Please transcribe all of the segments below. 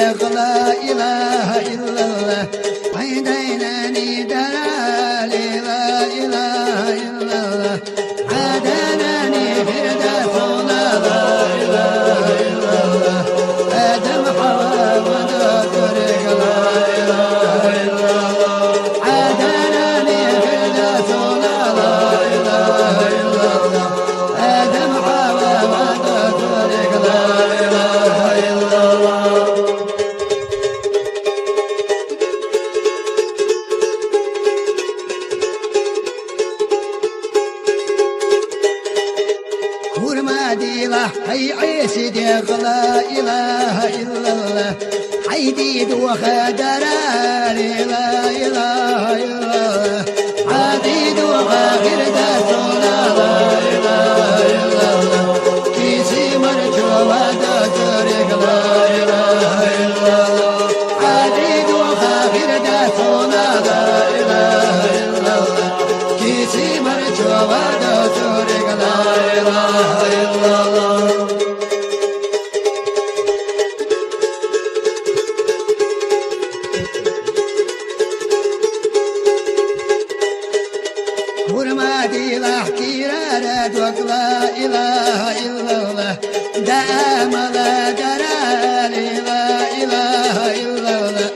صديق لا إله إلا الله عيدينني دلالي لا إله إلا الله عادنني فردوسنا لا إله إلا الله آدم حواء وذكرك لا إله إلا الله عادنني فردوسنا لا إله إلا الله آدم حواء وذكرك لا إله إلا الله ديله هي عيسى ديق لا إله إلا الله حيديد وخدر لا إله إلا الله عديد وغير داتنا لا إله إلا الله كيسي مرجو وداترك لا إله إلا الله عديد وغير داتنا لا إله إلا الله كيسي مرجو وداترك لا إله إلا الله ورمادي لحكي راد ولا إله إلا الله دام لا درالي لا إله إلا الله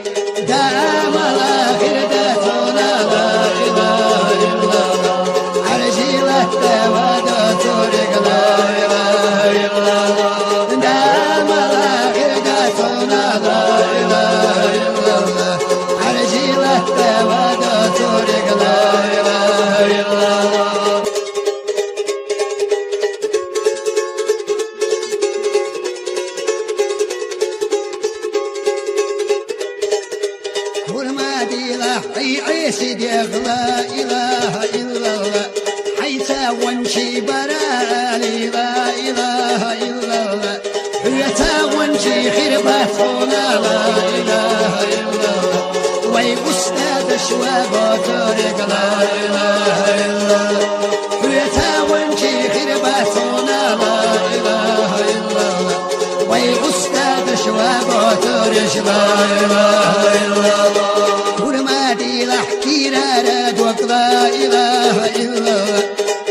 دام لا خردتنا لا إله إلا الله عرشي لحتى ودترك لا إله إلا الله دام لا خردتنا لا إله إلا الله عرشي لحتى ودترك لا إله إلا الله ورمادي لحي عيسى ديق لا إله إلا الله حيث ونشي برالي لا إله إلا الله حيث ونشي خربتنا لا إله إلا الله وي أستاذ شواب طريق لا إله إلا الله حيث ونشي خربتنا لا إله إلا الله وي أستاذ شواب طريق لا إله إلا الله ورمادي لحكي راد ولا إله إلا الله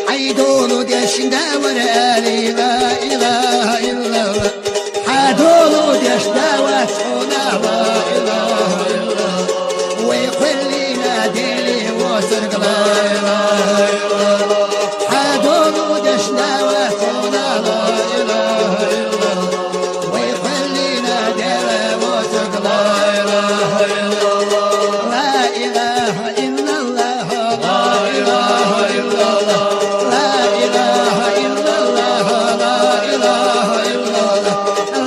حيدولو ديش داور آلي لا إله إلا الله حدولو ديش داور لا إله إلا الله ويقلينا ديلي وسرق لا إله إلا الله حدولو ديش داور لا إله إلا الله ويقلينا ديلي وسرق لا إله إلا الله لا إله إلا الله لا إله إلا الله لا إله إلا الله لا إله إلا الله لا إله إلا الله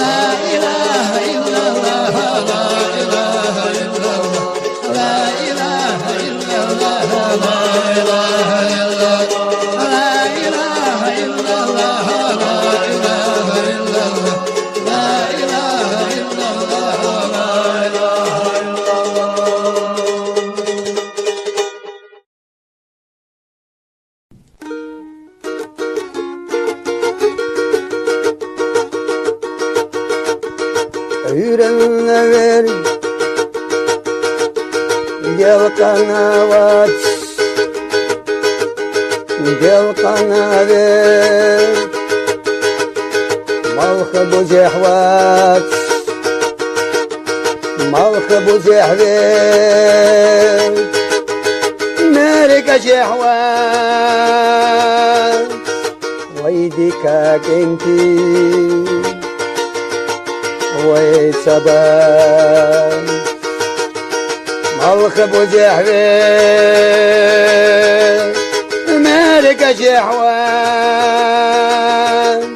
لا إله إلا الله لا إله إلا الله لا إله إلا الله لا إله إلا الله لا إله إلا الله لا إله إلا الله لا إله إلا الله Yüreğine ver gel kanavat gel kana ver malkı bu cehvat malkı bu cehvet merika cehvat ويدك كنتي ويتصبان مالك ابو جحوان مالك جحوان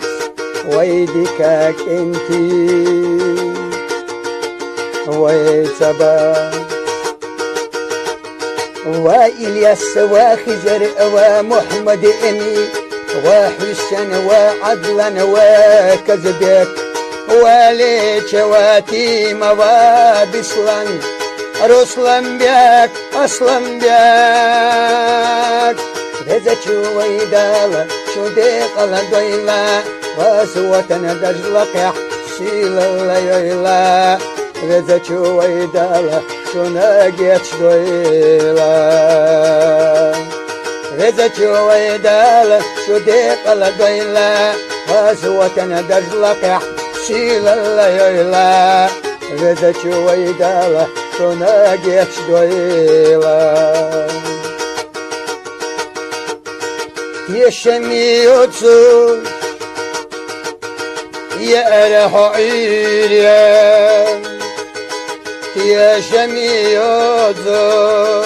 ويدك كنتي ويتصبان وإلياس وخزر ومحمد إني وحسن وعدلا وكذبك وليت واتيم وبسلان رسلان بيك أصلا بيك رزا شويدالا شو ديقلا دويلا وسوة دجلك يحشيل الليلا Reza çuvaydala şuna geç doyla Reza çuvaydala şu dekala doyla Hasvatana dajlaka şilalla yoyla Reza çuvaydala şuna geç doyla Yaşamıyorsun يا حعيريا يا شميوزو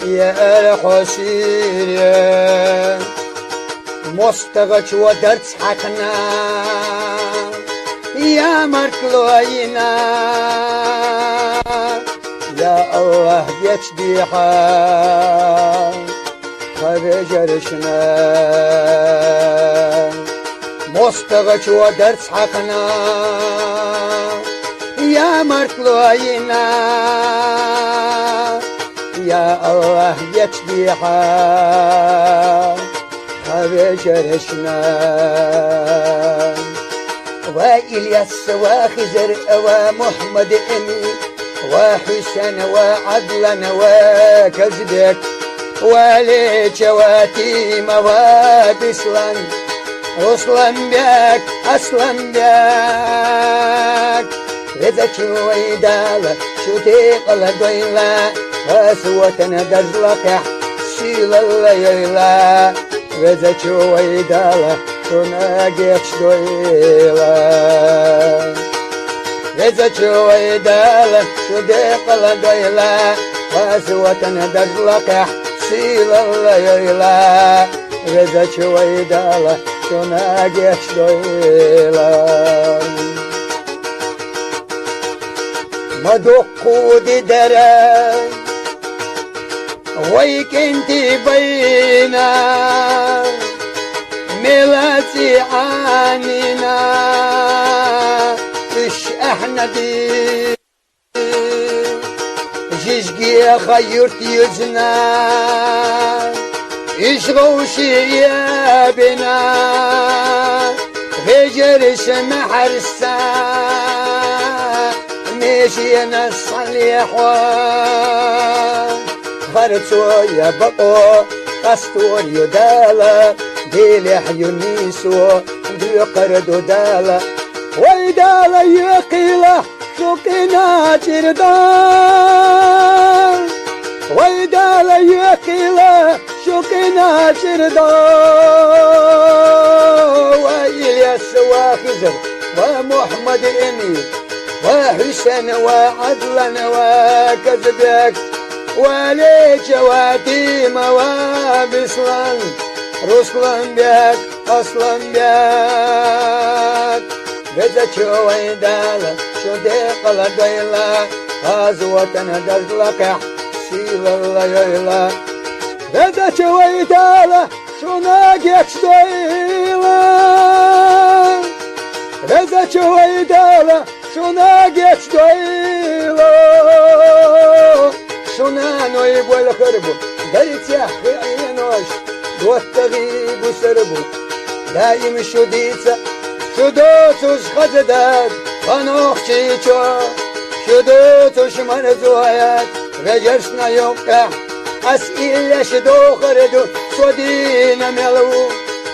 يا حسيريا مستغش ودرس حقنا يا مركلوينا يا الله يجديها خبجرشنا مستغش ودرس حقنا يا مركلوينا يا الله يجديها خبجرشنا وإلياس وخزر ومحمد أمي وحسن وعدلن وكذبك وليك واتيم وبسلن أصلاً بيك أصلاً بيك رزا شويدالا شو تيقل دويلا واسوتنا دزلك شيل الليلة رزا شويدالا شو ناقيتش دويلا رزا شويدالا شو تيقل دويلا واسوتنا دزلك شيل الليلة رزا شويدالا شونا geç doyla مدقود درا ويك انتي بينا ملاتي عنينا اش احنا دي جيجي خيرت يزنا ايش غوشي يا بنا غجرش محرسا ماشي نصلح خرطو يا بقو قستور يدالا ديلح يونيسو ديقردو دالا ويدالا يقيلا شوكنا جردان ويدالا يقيلا شوكنا جردان وإلياس وخزر ومحمد إمي وحسن وعدلن وكذبك وليك واتيم وبسلن رسلن بك أصلا بك بذا ويدالا شو ديقل دويلا غازوتنا دزلك سيل الليلة بذا ويدالا شو ناقيك دويلا بذا ويدالا شو ناقيك دويلا شو نانو يبوى الخربو قلت يا أخي عينوش والتغيب سربو دايم شو ديتسا شو دوتوش خزداد خانوخ چيچو شو دوتوش منزوهيات غجرشنا يوقع أسئلة شدو خردو صدينا ملو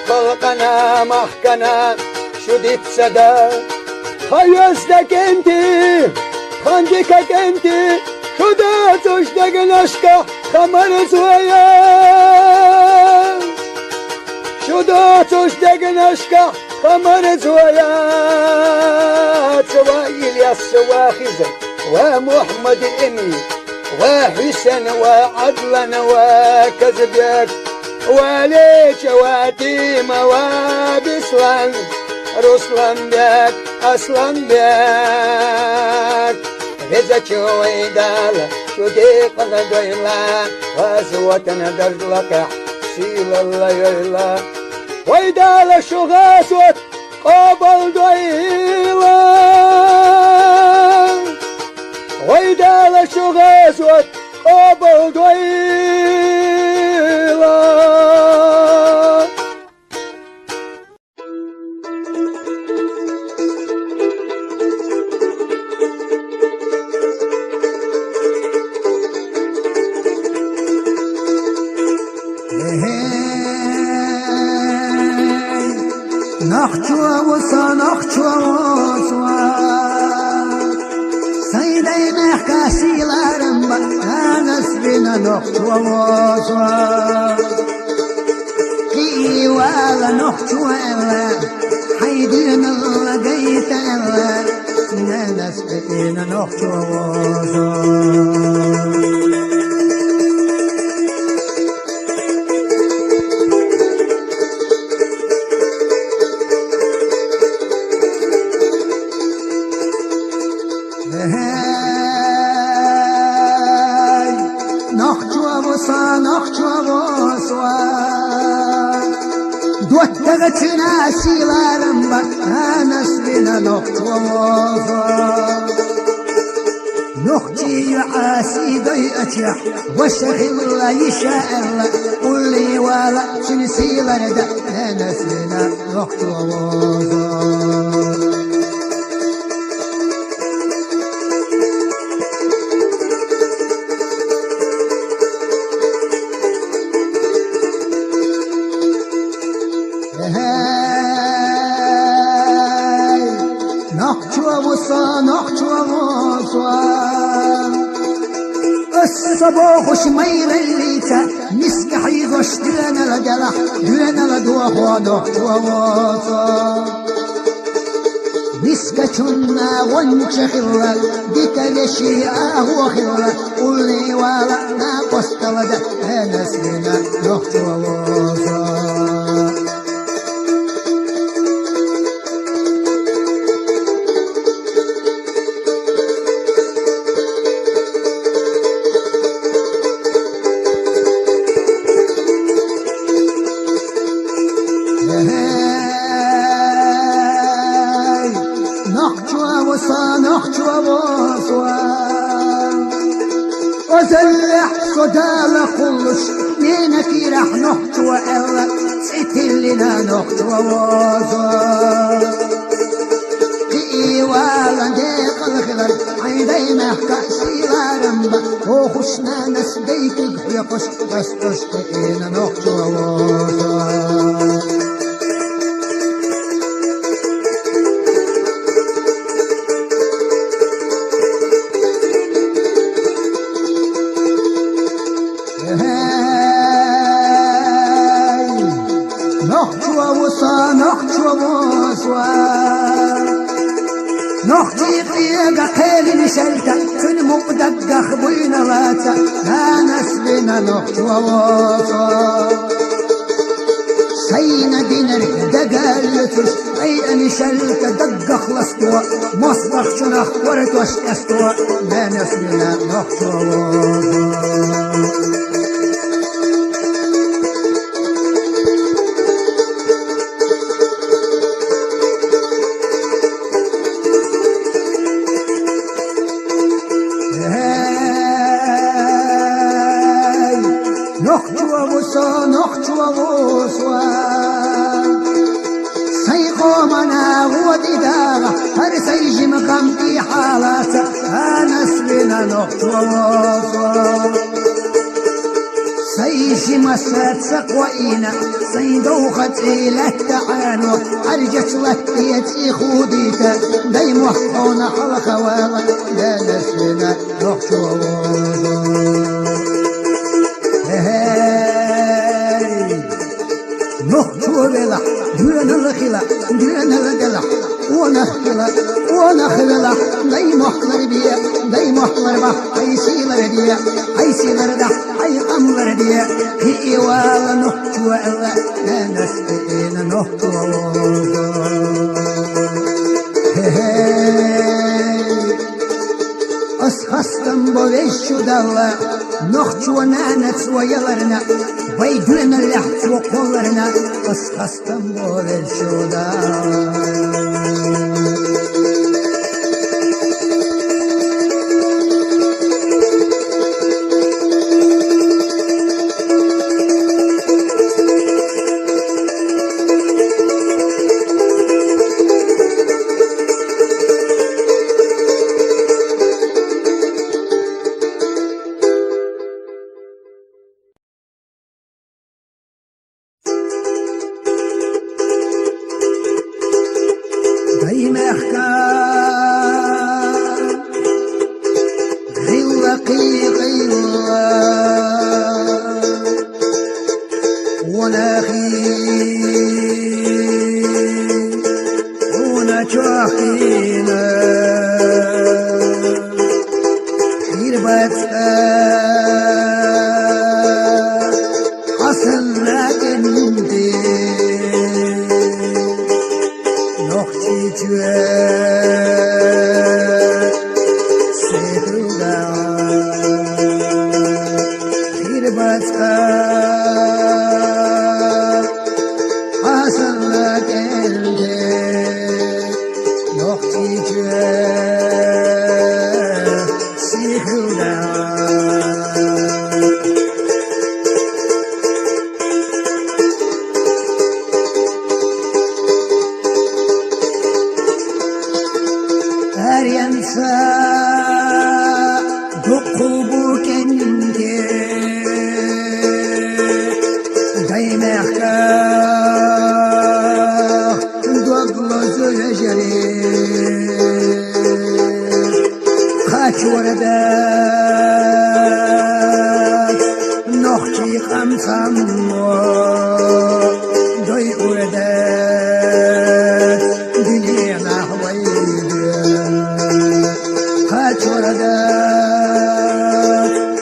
خلقنا محكنا شو ديت سدا خيوزدك انتي خندكك انتي شو دوتوش دقنشكا خمر زويات شو دوتوش دقنشكا خمر زويات سوا إلياس سوا خزر ومحمد إمي وحسن وعدلن وكذبك وليك واتيم وبسلن رسلن بك أصلا بك رزق ويدالا شو ديق دويلا واسوتنا درجلك سيل الليلة ويدالا شو غاسوت قبل دويلا ويدالا شو غاسوت قبل دويلا sanakçımız var. Sayday kasilerim var, nasibine nokçumuz var. Kivala nokçuela, haydin lagaytela, nasibine nokçumuz var. Sanakçımız var. Dörtte silerim var, nasibine nokçumuz var. نختي عاسيدي أتيح وشغل يشاء قل لي ولا شنسي لرد نسينا نختي الصباح شمير الليتا مسكحي غش دينا لجلح دينا لدوح ودوح وواصا مسكتنا ونشخلا ديك لشي اهو خلا قولي ولا ناقص تلدا نسينا دوح وواصا وزلح صدال كلش نينك راح نحت وإلا سيتل لنا نحت ووازا إيوالا ديق الخلال عيدينا كأسي لارنبا وخشنا نسبيك يقش بس تشتئينا نحت ووازا نختي قيقة قيل نشلتا كن مقدقخ بين لاتا ناس بنا نخت وواصا سينا دينر دقالتش اي نشلتا دقخ لستوا مصدخ شنخ ورتوش استوا ناس بنا نخت وواصا هر سيجي مقام في حالاته نسبنا نقطوه سيجي مسات سقوئينا سيدوخت إلى التعانو أرجت لك يتي خوديتا دي محقونا حلق والا لا نسبنا نقطوه نقطوه بلا دون الخلا دون القلع ونخلا داي محلر بيا داي محلر با حيسيلر بيا حيسيلر دا حي قمر بيا هي والا نحتو الا نسقينا نحتو أسخستم بوشو دالا نحتو نانت ويلرنا ويدلنا اللحت وقولرنا أسخستم بوشو دالا حصل لك انت نختي جوار سيدوغا خير باتكا حصل لك انت نختي جوار سيدوغا ينسى دقوبك انت دينك دوغل زجري خاك وردات نختي خمسة دوي وردات دنيا حويدي خاك وردات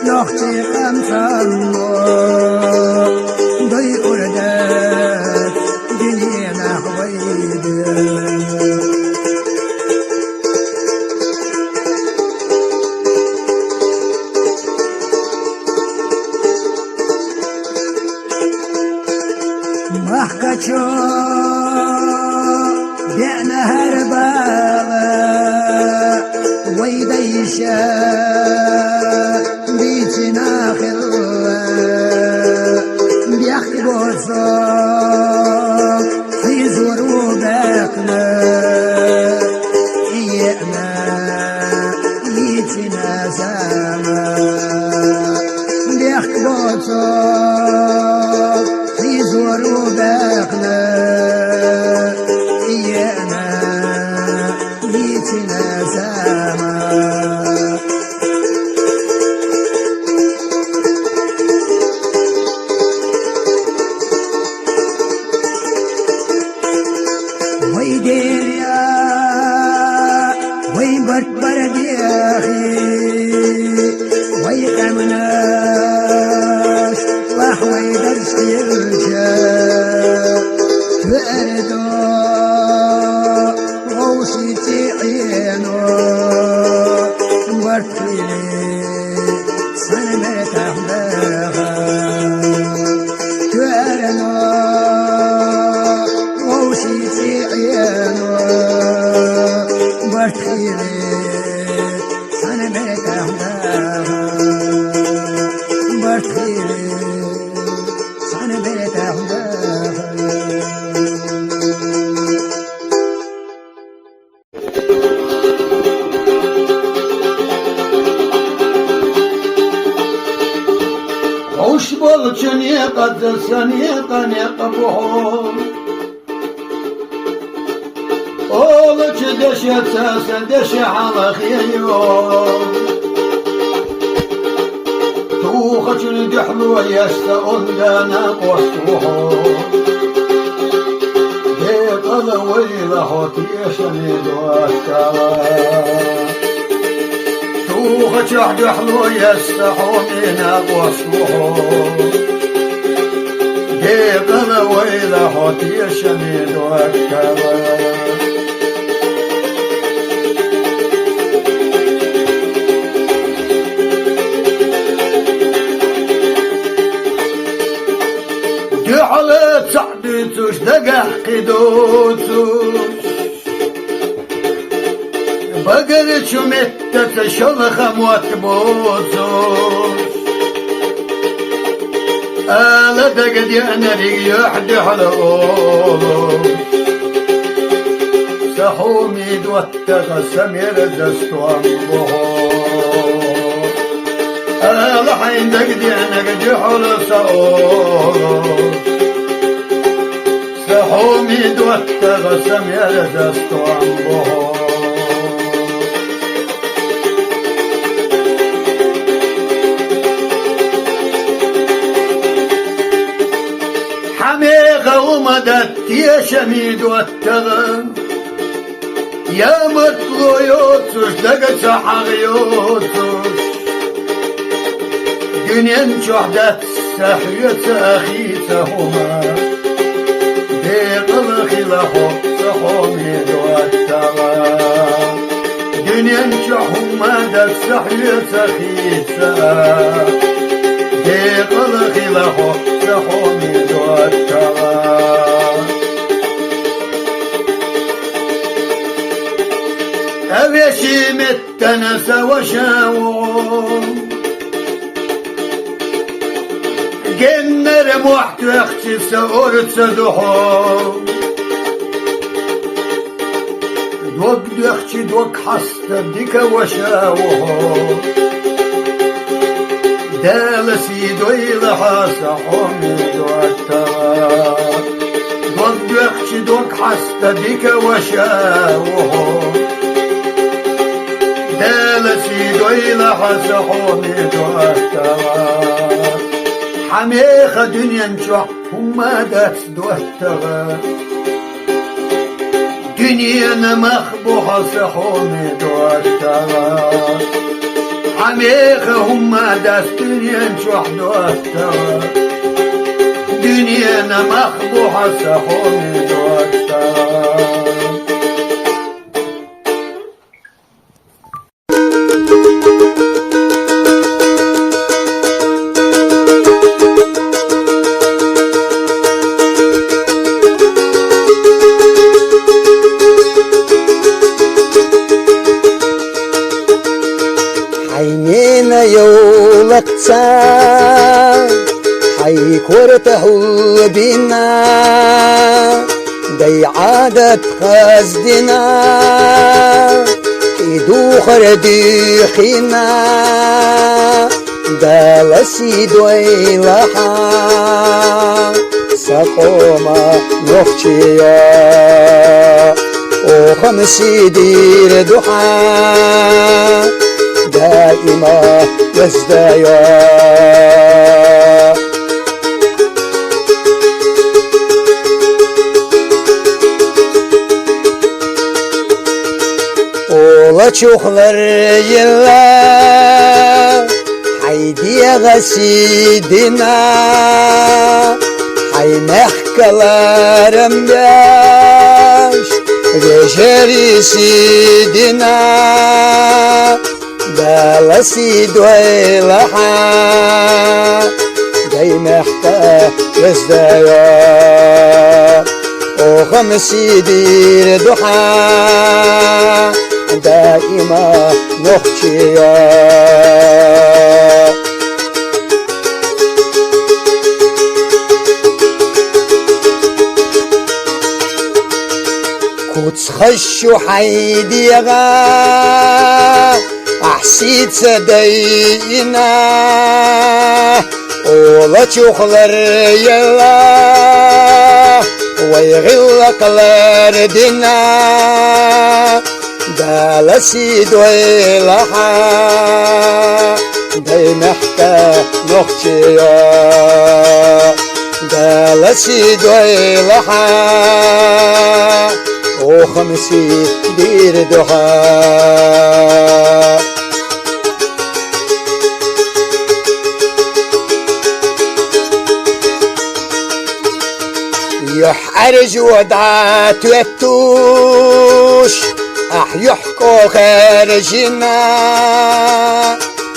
نختي خمسة دوي وردات دنيا حويدي محكتشو بيعنا هربالة ويديشا بيتنا خلوة بيحكي بوصوك حيزور وباقنا إيقنا يتنا ساما بيحكي بوصوك حيزور وباقنا إيقنا يتنا ساما ويدير يا ويبرد برد يا أخي ويقمناش وحوي درس يرجع بأردو غوصي تعينو بركيلي سنمت أحبها تعينو غوصي تعينو بركيلي سنمت أحبها بركيلي سنمت أحبها وشبل شنيقة سنيقة نقبهم أولك دش أساسا دش على خيوم توخش الدحلو يستأون دانا قصوهم ديق الويلة هوتيشني دواشكالا توخش الدحلو يستحومينا قصوهم ديق الويلة هوتيشني دواشكالا جعلت صعبتوش دقح قدوتوش بقرت شمتت شلخم واتبوتوش آلا دقد يعنري يحدي على أولوش سحومي دوتت سمير دستو أمبوش آلا حين دقد يعنري جحل سأولوش سحومي دوتت سمير دستو أمبوش حميغة ومدت يا شميد والتغم يا مطلو يوتوش لقد سحر يوتوش دنيا شهدت سحية أخيتهما بقل خلافه سحومي دواتها دنيا شهما دت سحية أخيتها بقل خلافه سحومي دواتها أبيشي متنس وشاوم جنر محت وقتي سأورت سدوحو دوك دخشي دوك حست ديك وشاوه دالسي دويل حاسا حومي دوتا دوك دخشي دوك حست ديك وشاوه دالسي دويل حاسا حومي دوتا حميخ دنيا نشوح هما دات دوتها دنيا مخبوحة سحومي دوتها حميخ هما دات دنيا نشوح دوتها دنيا مخبوحة سحومي دوتها عينينا يولك حي كورته بينا دي عادة خزدنا كيدو خردي خينا دالسي دوي لحا سقوما نخشيا وخمسي دير دحا دائما يزدايا ولا تشوخلر يلا حيدي غسيدنا حي محكلا رمباش رجري سيدنا دالسي دوي لحا داي محكا يزدايا وخمسي دير دحا دائما نخشيا كوتس خشو حيدي غا أحسيت سدينا ولا تشوخلر يلا ويغلق الأردنا دالسي دوي لحا داي محكا نخشيا دالسي دوي لحا وخمسي دير دحا يحرج ودعات ويتوش يحكو خارجنا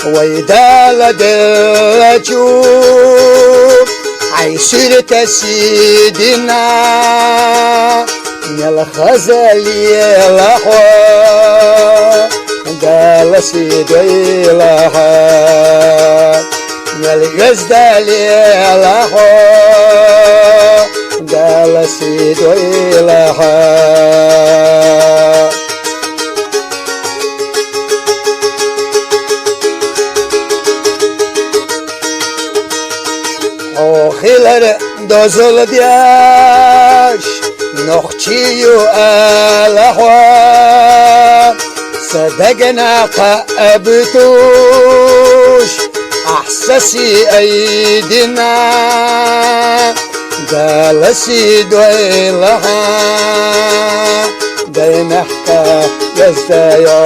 ويدال دلجوب حيصير تسيدنا يا الخزل يا الحوا دالسي دوي لحا يا الغزدال يا الحوا دالسي دوي لحا خيلر دوزل دياش نخشيو الأحوال صدقنا قابتوش أحسسي أيدنا دالسي دوي لها داي محكا يزدايا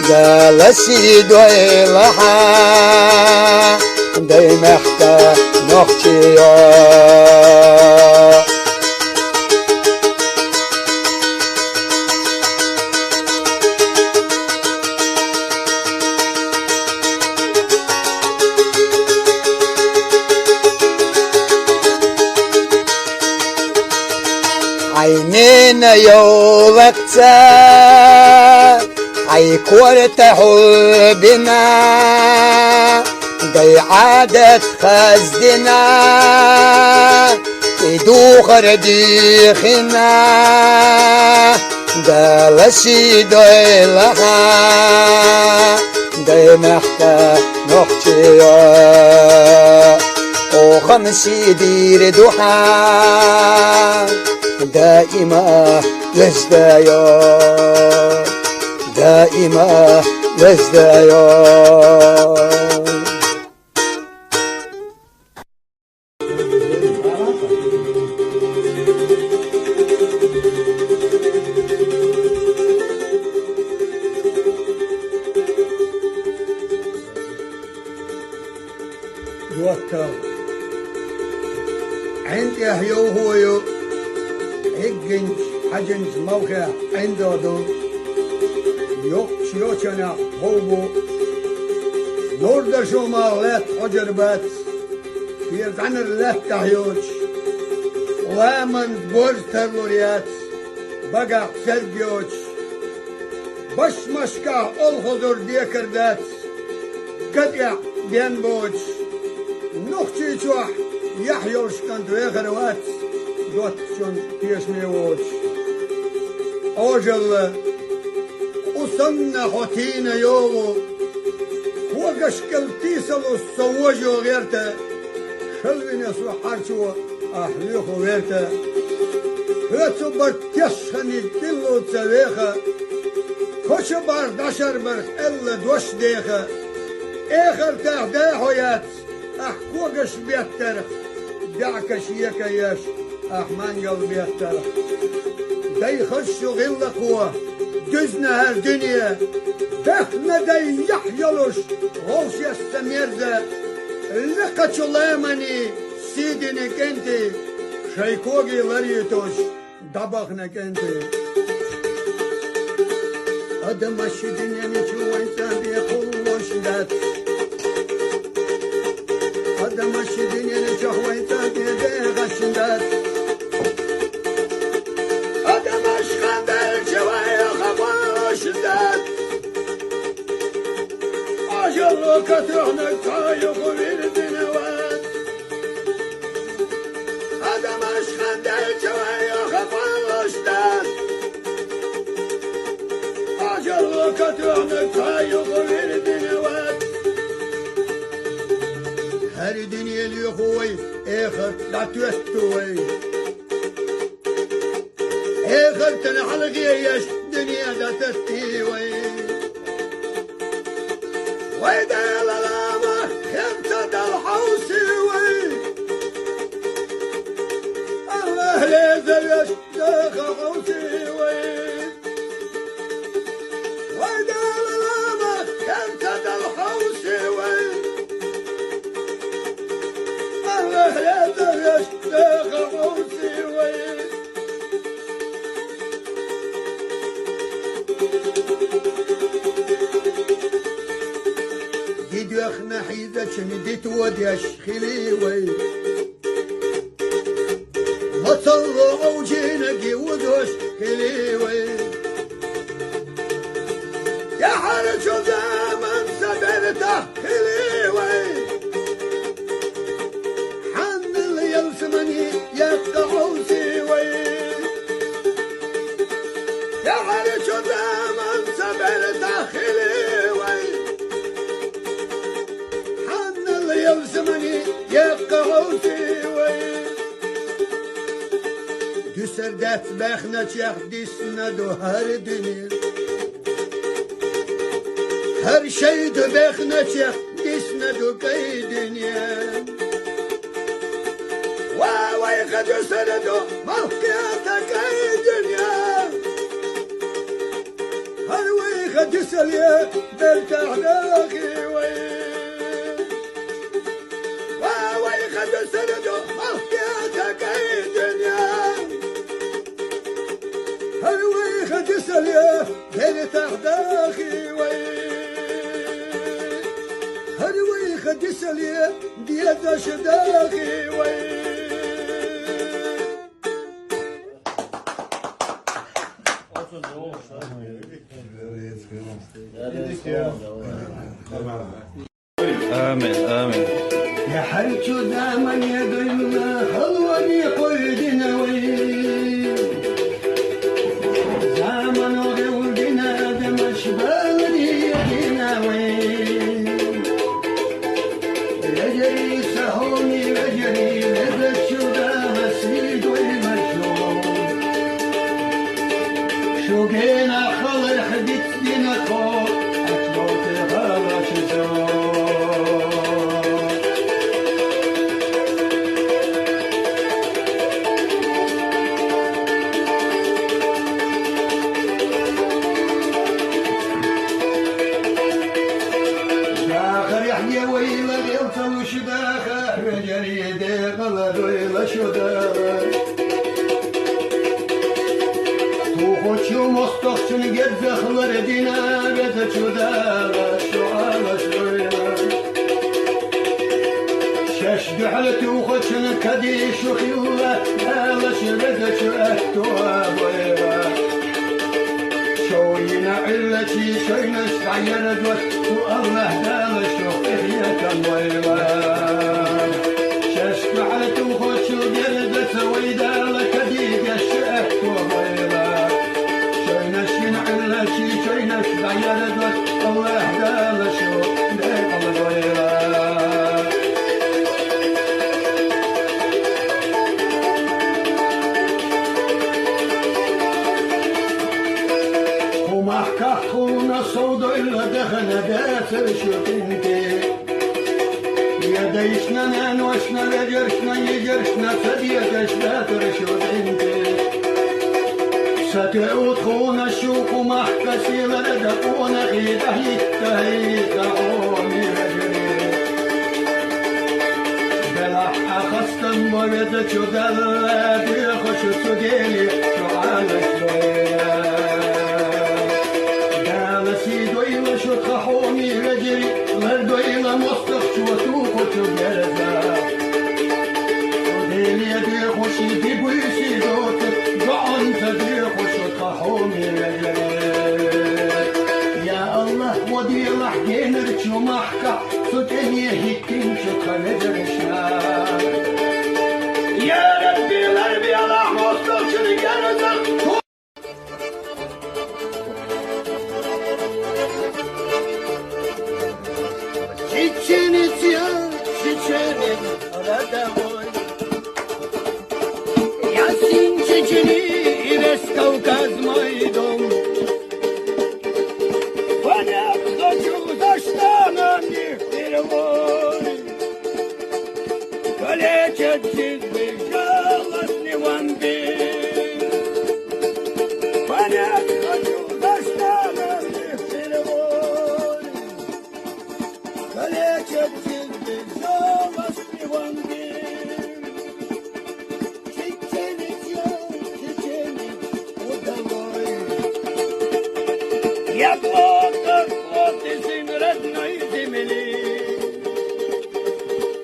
دالسي دوي لها دي مختا نختيا عينينا يوغتا عيكورت حبنا دي عادة خزدنا تدوخر ديخنا دا لشي دي لها دي محتا نختيا وخمسي دير دوحا دائما لزدايا دائما لزدايا دوتا عند يحيو هويو هجنج حجنج موقع عنده دو يوك شيوشنا هوبو نورد شوما لات حجربات في عنر لات تحيوش وامن بورز ترلوريات بقع سرقيوش باش مشكا الخضر ديكردات قدع بينبوش نختي شوح يحيوش كانت ويغروات دوت شون تيشني ووش اوجل وصلنا خوتينا يوغو وقش كالتيسل الصوجو غيرتا خلوين يسوح حرشو احليخو غيرتا هاتو برتيشخني دلو تسويخا خوش بار داشر برخ الا دوش ديخا اخر تهداحويات احكوغش بيتر دعكش يكياش احمان قلبي اخترع دي خشو غل قوة دزنا هالدنيا بخنا دي يحيلوش غوش يستمرزة لقتش لامني سيدنك انتي شيكوغي لريتوش دبخنك انتي ادمش دنيا نشو انسان بيقولوش دات ادمش دنيا نشو انسان بيغش دات أجل كترنك تايق بالدنوات هذا مش خندل جوايا خفال اشتات أجل كترنك تايق بالدنوات هر دنيا اللي خوي اخر لا توستوي اخر تنحلقي يش دنيا دا تستيوي ويدا للاما خمسة الحوسيوي الله ليزل يشتاق حوسيوي ويدا للاما خمسة الحوسيوي الله ليزل يشتاق حوسيوي اخنا حيدة شندت وديش خليوي وطلعوا عوجينك ودوش خليوي يا حرج زمن سبرته خليوي حن اللي يلسمني يقطعوا سيوي يا حرج زمن سبرته خليوي يلزمني يقعوا سيوي دوسر دات باخنا شيخ ديسنا دو هر دنيا هر شي دو باخنا شيخ ديسنا دو كي دنيا واوي خدو سردو موقعتا كي دنيا هر وي خدو سليا برتاح داخي وي خدسلي ديت شداخي وي آمين آمين يا حلت دائما يدلنا خلوني قيدنا وين زمن ولدنا دمش بالي يدنا وين يجري سهوني يجري لذت شدا مسيد والمشهور شوقنا خلر حديث دينا خوف أتبوت غلاش زور Хочу мосток сюнгет захлар дина бета чудала шуала шуила شاش دحلت وخشن كديش وخيولا لا شبت شأتوا بيرا شوينا علتي شوينا استعير دوت والله دال شوقيا كان ويلا شاش دحلت وخشن جردت ويدا لكديش شأتوا بيرا شوينا استعير دوت الله دال شوقيا كان ويلا ومحكحونا صودا إلا دخل داتر شوتنتي يديشنا نانوشنا لجرشنا يجرشنا سديدش داتر شوتنتي ستعود خونا الشوق ومحكسي لردقونا خيده يتهيدعوني رجلي بلح أخستن بردك دل بيخش سديلي شعالش بيلا شطحوني رجلي غردو إلى مصطف شوتوكو تجرزا وديلي دي خوشي دي بويسي دوت جعن تدريخو شطحوني رجلي يا الله ودي لحقين رجو محكا سوتني هيكين شطح نجرشنا يا ربي الأربي على مصطف شرقرزا Чеченец я, чеченец, родовой. Я сын Чечни, и весь Кавказ мой дом. Понять хочу, за что нам не впервой. Калечат жизнь, жалостный вампир. Понять хочу, за что нам не впервой. Калечат жизнь, жалостный вампир. Чеченец я, чеченец, удалой. Я плод и сын родной земли.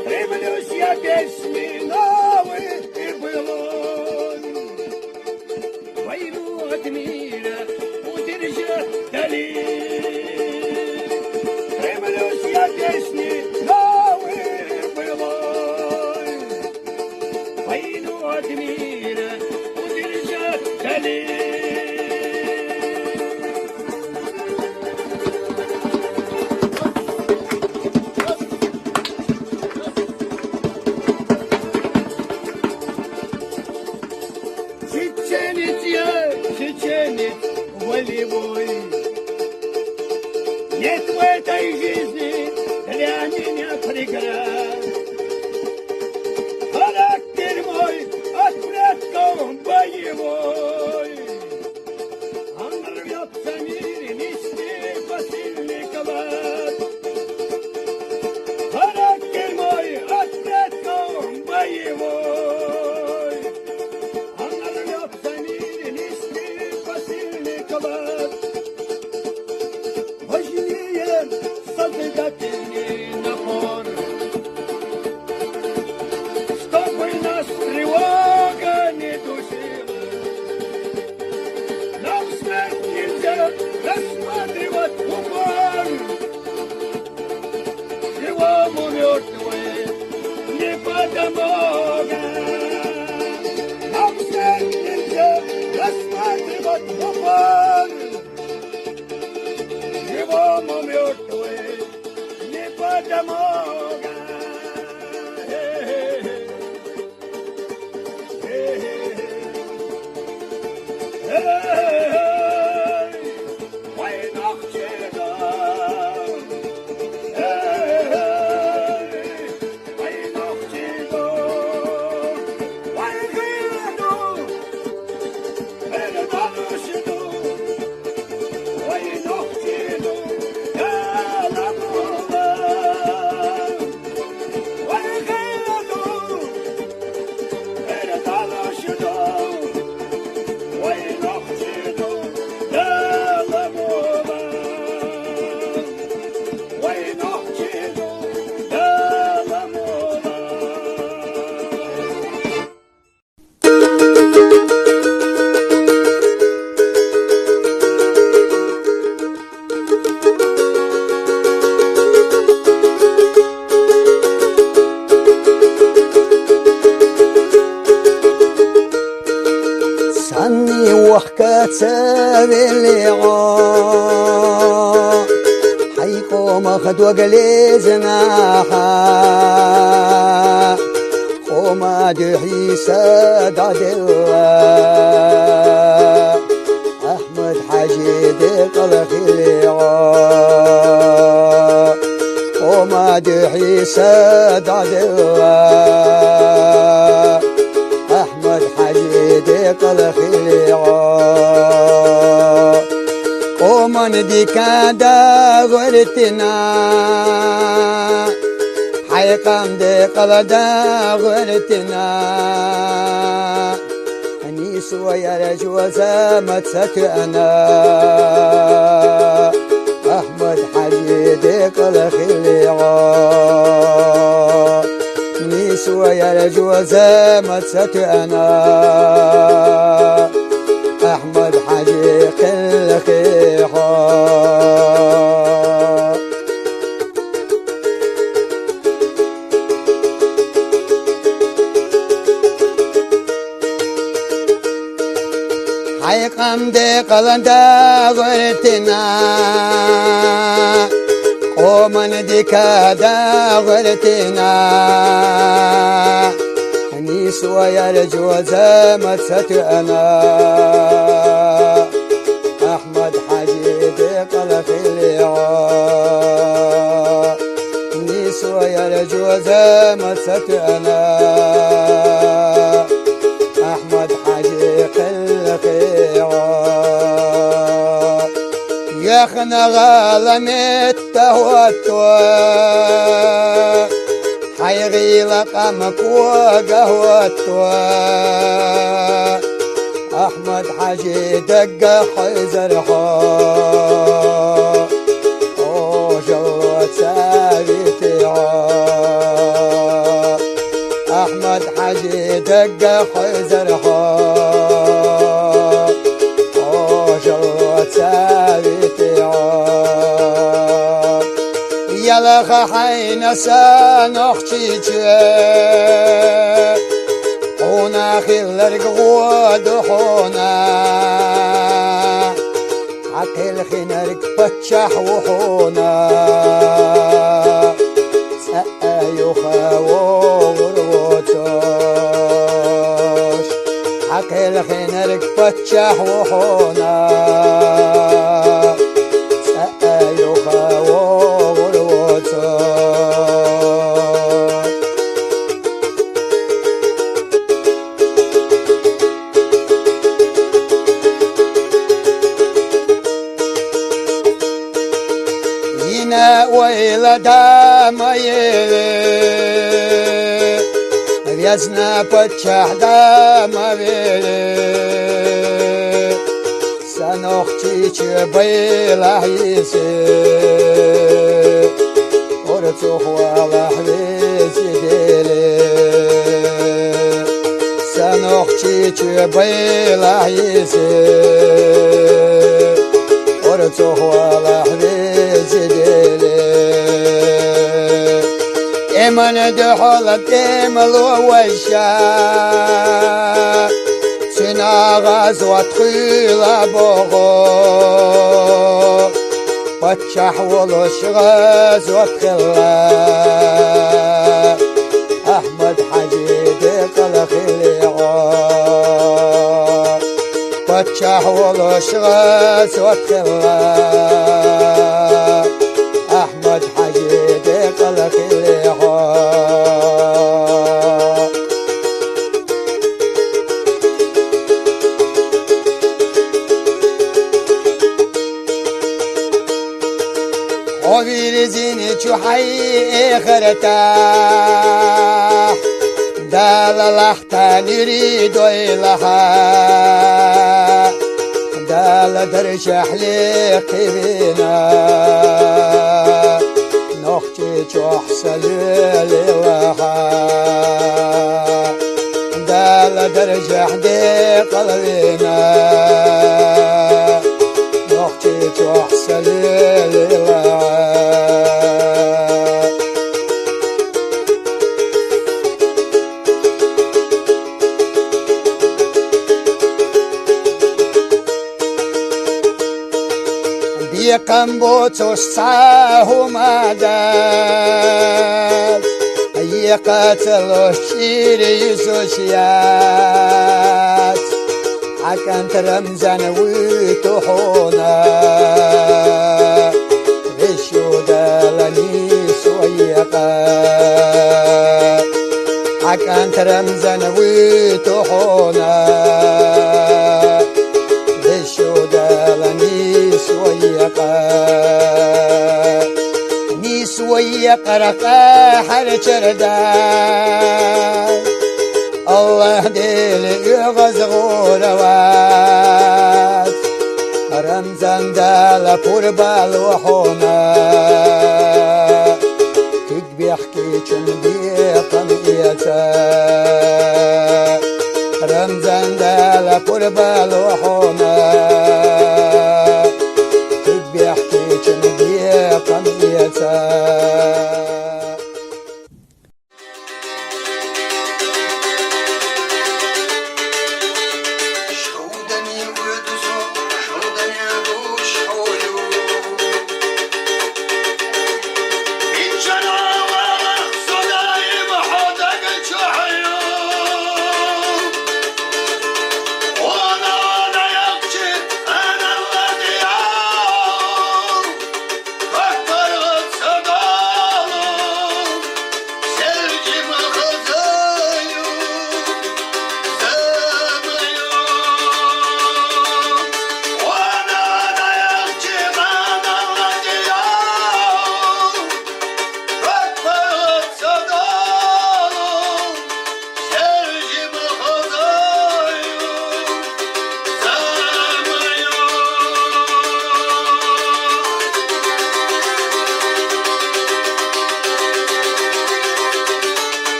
Стремлюсь я песни новых и былой. Войну от мира удержать дали. Стремлюсь я песни новых былой. Войну от мира удержать дали. سني وحكات باللعاء حيقوم أخد وقلي جناحا قوم أدحي ساد الله أحمد حاجي دقلق اللعاء قوم أدحي ساد الله أحمد حجيدي قلق اللعاء ومن دي كادا غرتنا حيقام دي قلدا غرتنا أنيس ويا رجوزا متست أنا أحمد حجيدي قلق اللعاء نسوى يا رجوزا متست أنا أحمد حجيق الخيحة حيقم دي قلندا غرتنا ومن دكادا غرتنا أنيس ويا رجوزا متست أنا أحمد حجيد قلق اللعاء أنيس ويا رجوزا متست أنا أحمد حجيق اللعاء يا خنا غالمت تهوتوا حيغيل قمك وقهوتوا أحمد حاجي دق حزر حا وجوت سابتي أحمد حاجي دق حزر حا وجوت سابتي يلخ حين سنخشيك حونا خلرق غود حونا حكي الخنرق فتشح وحونا سأيوخا وغروتوش حكي الخنرق فتشح وحونا سأيوخا ويلدا ميلي ريزنا فتشح دا مبيلي سنوختيك بيلا حيسي ورتوخ ولا حبيسي ديلي سنوختيك بيلا حيسي ورتوخ ولا حبيسي ديلي من دخلت ملو والشاق سنا غزوة خيلة بغو فتشح ولش غزوة خلا أحمد حجيد قلق اللعاب فتشح ولش غزوة خلا أحمد حجيد قلق اللعاب وفي زيني حي اخرتاح دال لحتا نريد إلها دال درشح لقبنا نختي تحصل لها دال درجح دي قلبنا نختي تحصل لها قنبوتوش صاهو مادات يقاتلو شير يسوشيات حكنت رمزان ويتوحونا بشو دالني سويقا حكنت رمزان ويتوحونا بشو دالني سويقا ني سويق رقا حرشر داي الله ديلي يغز غوروات رمزان دالا قربال وحونا تقبي احكي چون بيقم ايتا رمزان دالا قربال وحونا بيحكي جنبي قميتا شودني ودوسو شودني دوش حولو إن شاء الله صداي بحدك الشحيو وانا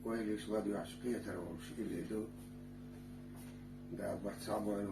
ويليش غادي عشقية ترى ومشي اللي دو ده أكبر صعب وين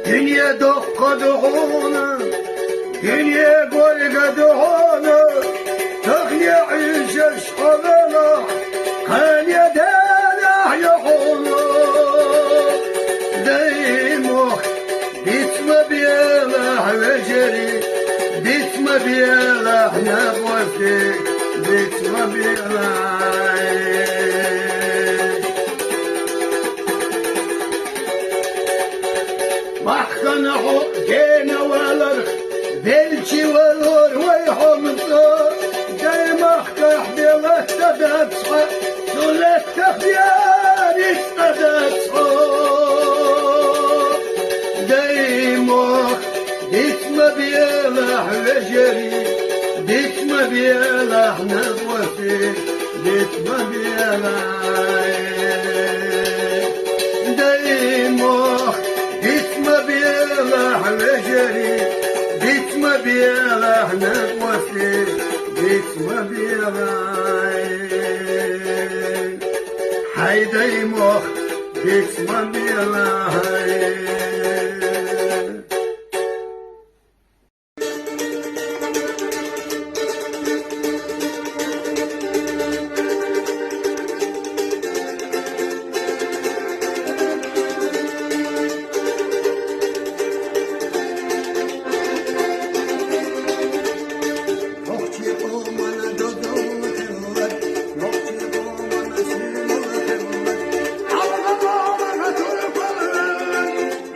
Dünya dokka doğuna, dünya golga doğuna, takya işeş havana, kanyeden yuhuna. Deymo, bitme biyelah veceri, bitme biyelah nefesi, bitme biyelah. محكنه جينا والر بلشي والور ويحمطه جاي محكح بله تدفع سولك تخيار يتدفع جاي مخ ديتم بيله وجري ديتم بيله نبوتي ديتم بيله جاي مخ bitme biyelah veceri, bitme biyelah nefesi, bitme biyelah. Hayday moh, bitme biyelah.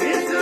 It's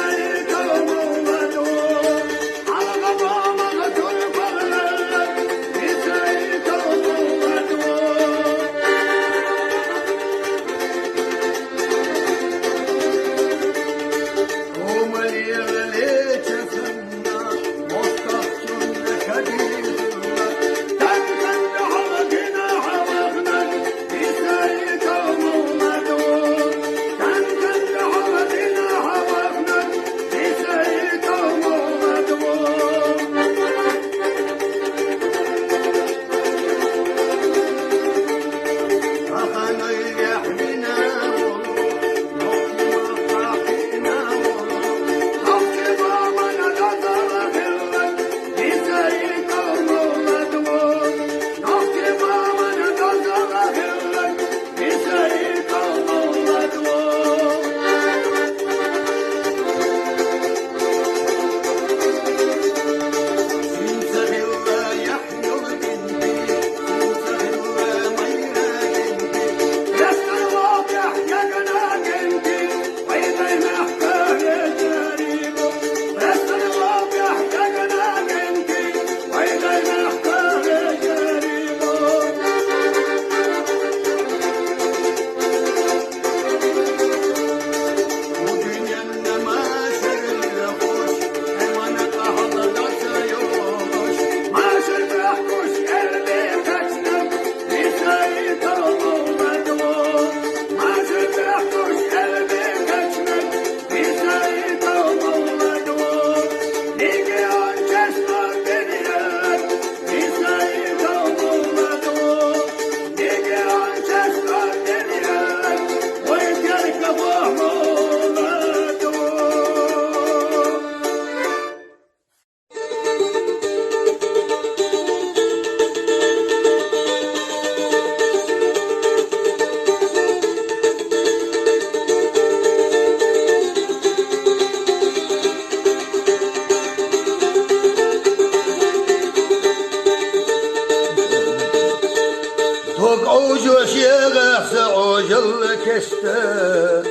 كسته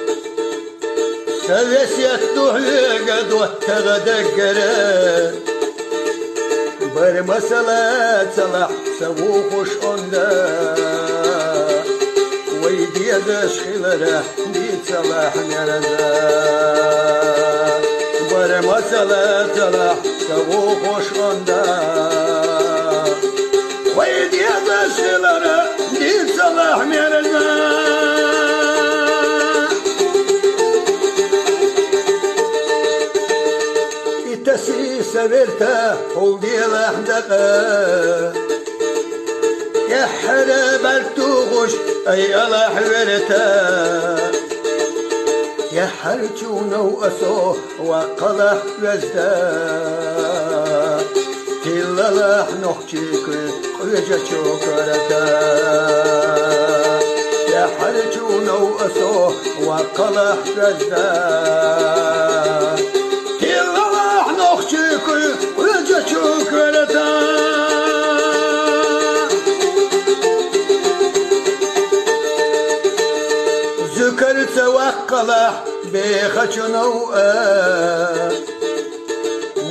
سويسيت قد واتغدقره بر مسألة صلاح سووخش عنده ويدي دشخلره دي صلاح نرده بر مسألة صلاح سووخش عنده ويدي دشخلره دي صلاح نرده تسي سبرته ولدي لحدقه يا حرب التوغش اي الله حورته يا حرجونا واسو وقلح وزده كلا لح نخشيك قرجة شوكرته يا حرجونا واسو وقلح وزده ذكرت وقلح بخشنو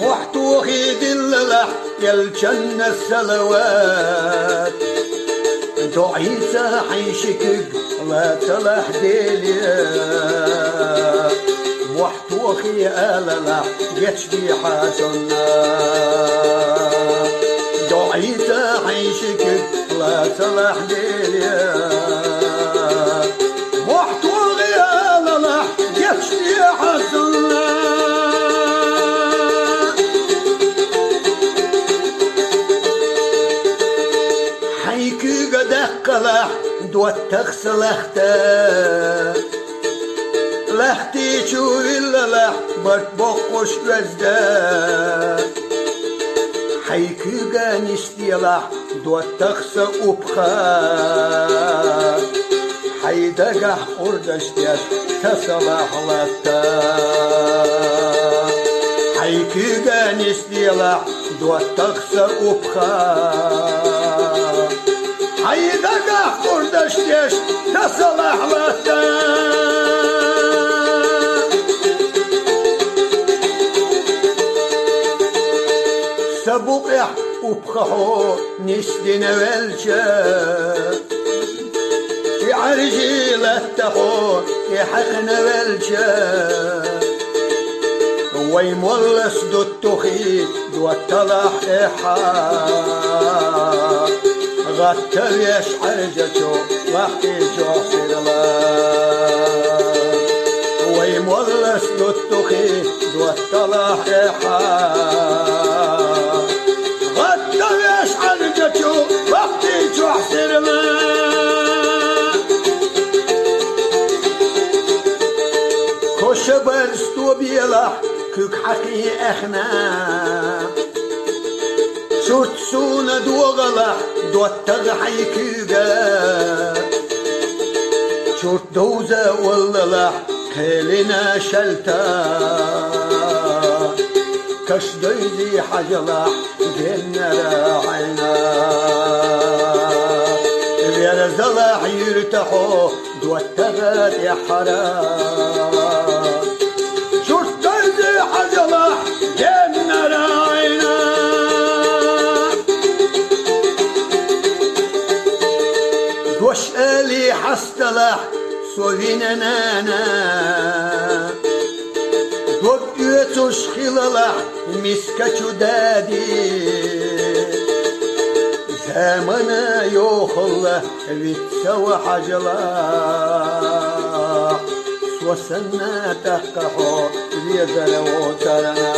محتوخي دللح يلجن السلوات دعيت حيشكك لا تلح ديلي محتوخي آللح يشبي حاسنا دعيت حيشكك لا تلح ديلي محتوخي آللح يشبي حاسنا حيكي قد اقلح دوت تغسلخته لحتي شو إلا لح بطبقش وزده حيكي قانشتي لح دوت تغسى أبخا حيدقح أردشتيش تسلح لتا حيكي قانشتي لح دوت تغسى أبخا حيدقح أردشتيش تسلح لتا سبقح وبخحو نشدنا والجا في عرجي لتحو يحقنا والجا ويمولس دو التخي دو التلح إحا غتليش عرجتو وحكي جوحر الله ويمولس دو التخي دو التلح إحا وقتي تحسر ما خوش برستو بيلح كوك حقي اخنا شورت سونا دوغلح دوتغ حيكيغا شورت دوزة واللح خيلنا شلتا كش ديزي حجلح جنة راعينا بيرزلح يرتحو دوتغت يا حرام شوش ديزي حجلح جنة راعينا دوش الي حستلح سوفينا نانا دوبيتوش خلالح مسكتو دادي زمنا يوخله بتسوى حجله سوسنا تحقحو بيزلو ترنا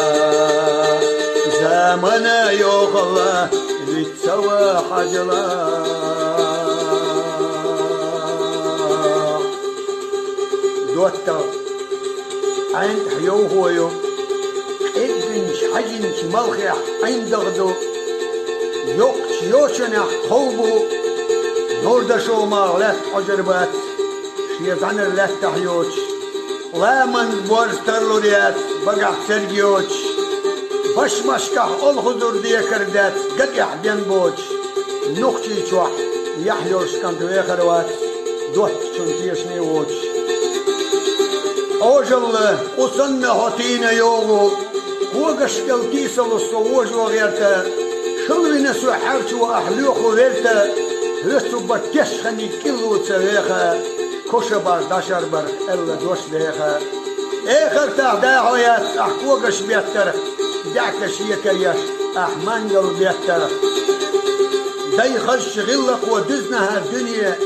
زمنا يوخله بتسوى حجله دوتا عند حيو هو يو إبنش حجنش ملخيح عند غدو يوقش يوشنح طوبو نوردا شو مغلات حجربات شيزان اللات تحيوش لا من بورسترلوريات بقع سرقيوش باش مشكح الخزور دي كردات قد يحدين بوش نوخشي شوح يحيوش كانتو يخروات دوت شنتيشني ووش أوجل أصنع هاتين يوغو وقش كالكيس الصووج وغيرتا شلوي نسو حرش وأحلوخ وغيرتا لسو بكش خني كيلو تسريخا كوشا بار داشر بر إلا دوش ديخا آخر تعداعيات أحكوغش بيتر دعكش يكيش أحمانجل بيتر داي خش غلق ودزنها الدنيا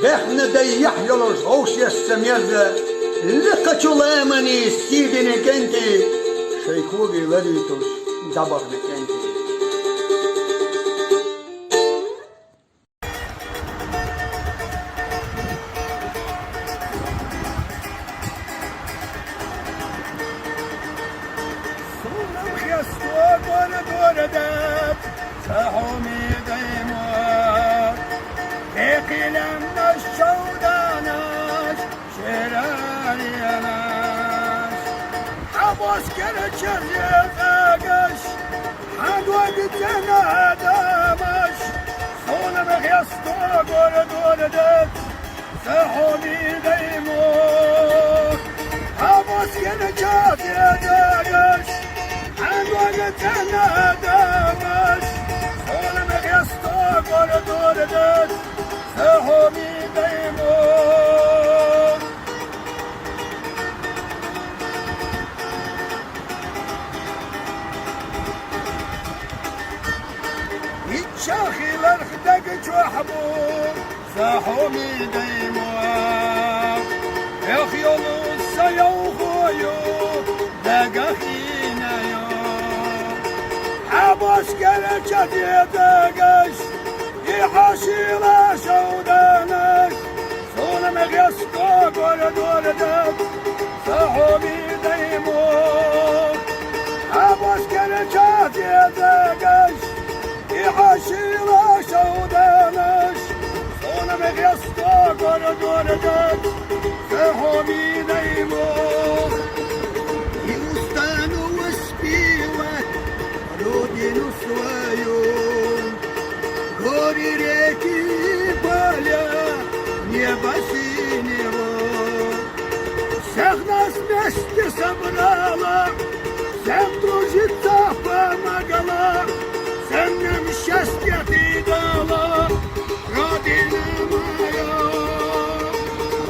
دحنا داي يحيلوش غوش يستميز لقتو لامني سيدني كنتي شيكوغي لديتوش دبرني كنتي صورم خيستو دور داب ساحومي ديموت لقلم الشوداناش شرارياناش حبوس كرتشر يفاقش حد وقت نادمش صورم خيستو دور داب ساحومي ديموت حبوس كرتشر يفاقش حد وقت نادمش صورم خيستو دور داب ساحومي ديموت يتشاخي الخدق جوحبو ساحومي ديموت يخيلو السيوخويو دقاخينا يو حبوس كرجت يدقش يحاشي لا شودانش صولم غيستو دور دب ساحومي ديموت حبوس كرجت يدقش يحاشي لا شودانش صولم غيستو دور دب ساحومي ديموت يوستانو وسبيوت رودينو سوايون Gori reki polya, nieba sinevo. Всех нас вместе собрала, всем трудиться помогала, всем нам счастье ты дала, Родина моя.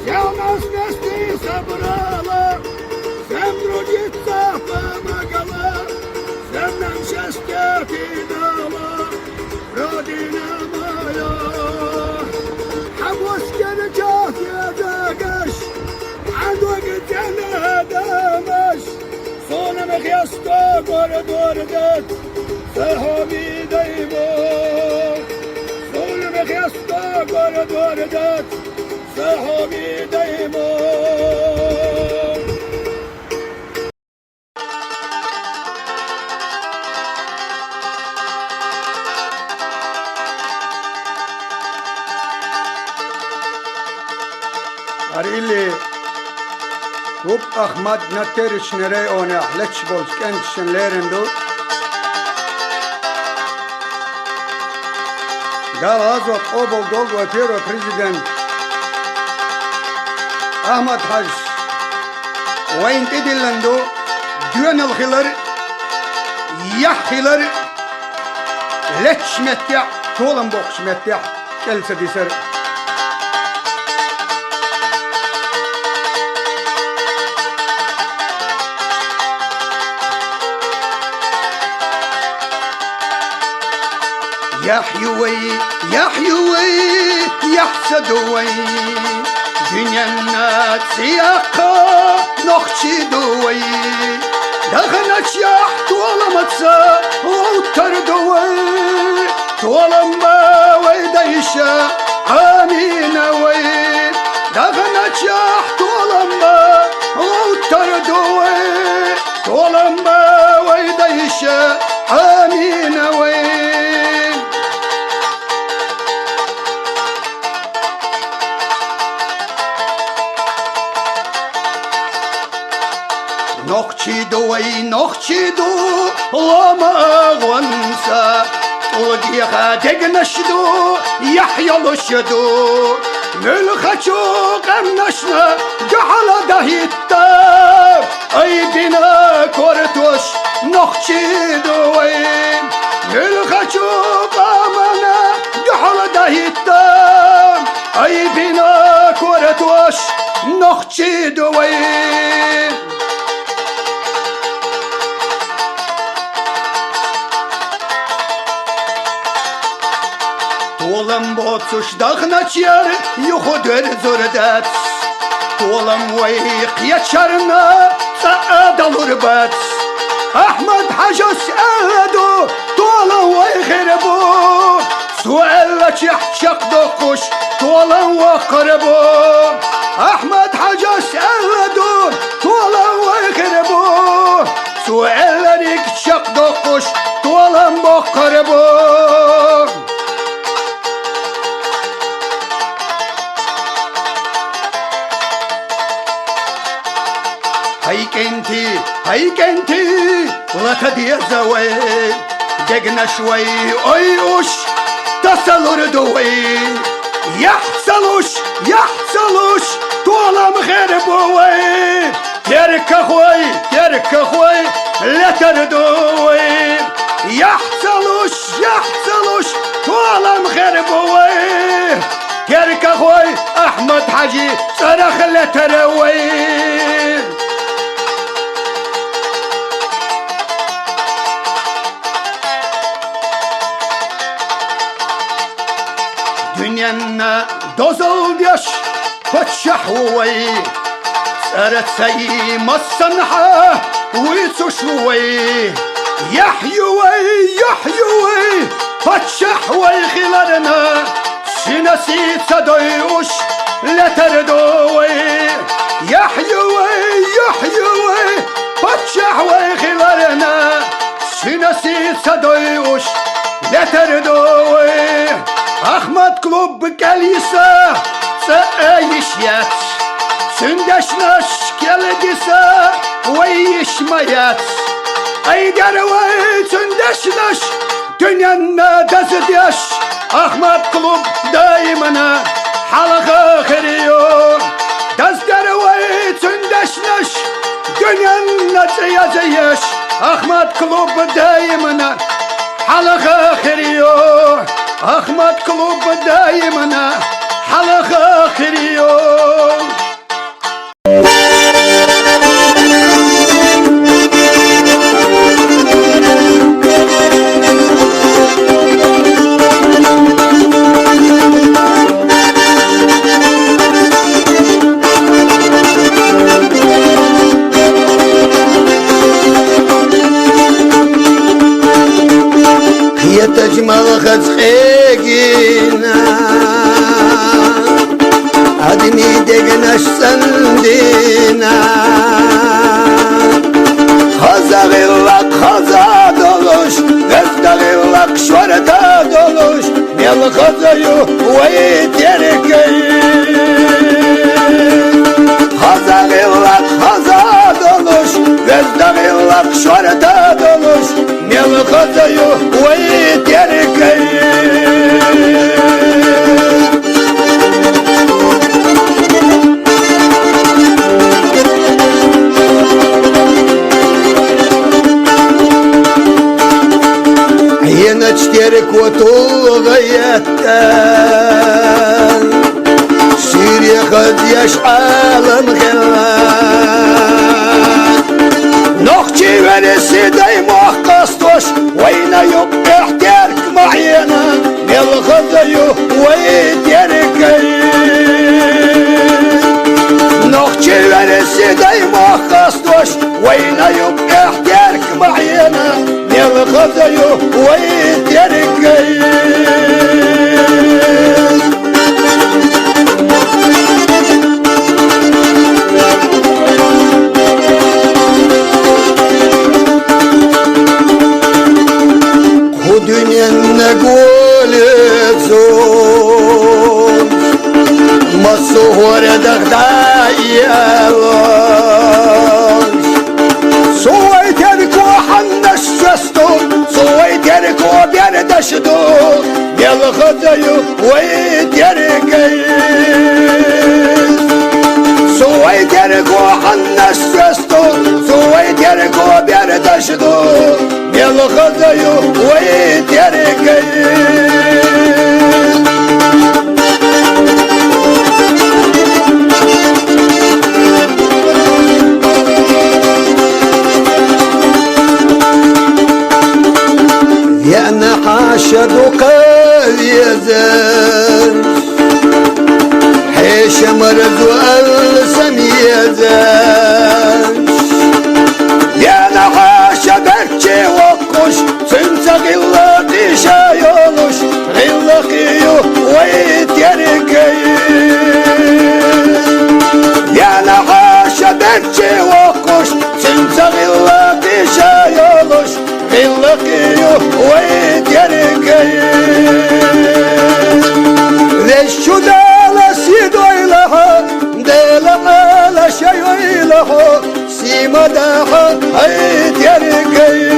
Всех нас вместе собрала, всем трудиться помогала, всем нам счастье ты дала, Родина моя. حبوس كرجات يا داقش عند وقت نادمش صونم خيستو دور دد ساحومي ديموت صونم خيستو دور دد ساحومي ديموت أريلي وب أحمد نترش نري أنا حلتش بولس كنتشن ليرندو قال هذا قبل دول وفيرو بريزيدنت أحمد حج وين تدلندو دون الخلر يحخلر لتش متع طولن بوكش متع كالسة دي سر يحيوي يحسدوي دنيا الناس سياقا نخشدوي دخنت يح طولمتسا وتردوي طولما ويديشا آمينوي دخنت يح طولما وتردوي طولما ويديشا آمينوي نخشدو لما غنسا ولقيها تقنشدو يحيى الشدو Nülhaçuk emnaşna Gahala dahitta Ay bina kortuş Nokçi duvayim Nülhaçuk amana Gahala dahitta Ay bina kortuş Nokçi duvayim Толам боцуш дахначар юходер зордат Толам вай қиячарна саадалурбат Ахмад хажас аду толам вай хербу Суэлла чахчак докуш толам вақрбу Ахмад хажас аду толам вай хербу Суэлла рикчак докуш толам вақрбу هيكنتي ولا تدي الزوي دقنا شوي أيوش تصلوا ردوي يحصلوش طولا مغربوي ترك أخوي لا تردوي يحصلوش طولا مغربوي ترك أخوي أحمد حاجي صرخ لا تروي دنيانا دوزل ديش فتشحوي سارت سي مصنحة ويتشوي يحيوي فتشحوي خلالنا شنسيت صديوش لا تردوي يحيوي فتشحوي خلالنا شنسيت صديوش لا تردوي Ahmet klub geliyse Seeyişyat Sündeşnaş geldiyse Veyişmayat Ayder vey sündeşnaş Dünyanna dazıdyaş Ahmet klub daimana Halaka kırıyor Dazder vey sündeşnaş Dünyanna ziyazıyaş Ahmet klub daimana Halaka kırıyor أحمد قلوب دايما حلقة آخر يوم تجمل خزقينا عدني دقناش سندينا خزاغيلك خزا دولوش غزدغيلك شورتا دولوش ميل خزايو ويتيركي خزاغيلك خزا دولوش غزدغيلك شورتا دولوش ميل خزايو ويتيركي هنا تشترك وطلغيتان سيري خد يشعال مغلان نخجي ونسي داي محقصتوش وين يوم احترك معينا بالخضيو ويتركي نخجي ونسي داي محقصتوش وين يوم احترك معينا بالخضيو ويتركي نقول مصور دغدايا سويترك وحنش جستو سويترك وبيردشدو يلخذيو ويتركي سويت يركو حنس فستو سويت يركو بيردشدو يلخذيو ويتركي يا نحاشد قليزر حيش مرز السميزر يا نحاشدك وقش سنسى غلقي شايولش غلقيو ويتركي يا نحاشدك وقش سنسى غلقي شايولش غلقيو ويتركي ليش دالا سيدويلها دالا على شيويلها سيما داها هيت يركي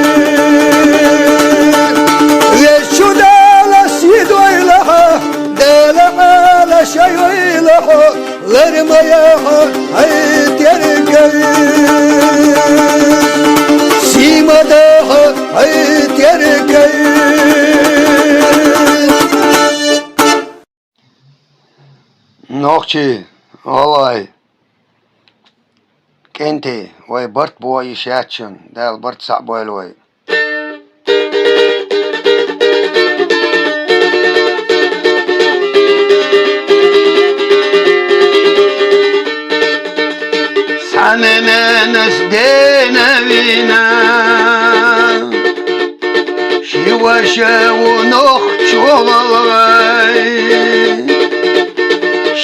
ليش دالا سيدويلها دالا على شيويلها غير ما ياها هيت يركي سيما داها هيت يركي Nohçi, olay. Kenti, vay bırt boy işetçin, del bırt sak boylu vay. Senin nesdin evine, şiva şevu nohçu olay.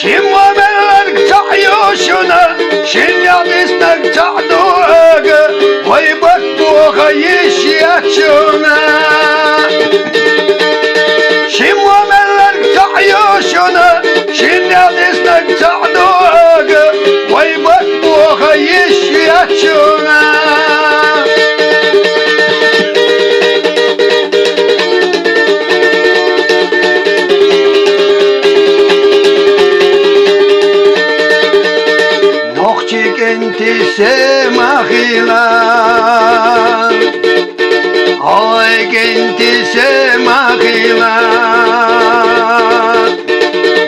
شما ملك تعيشنا شنيا بسنك تعدوك ويبطبوخ يشياتشنا شما ملك تعيشنا شنيا بسنك تعدوك ويبطبوخ يشياتشنا Kenti semahilar Ay kenti semahilar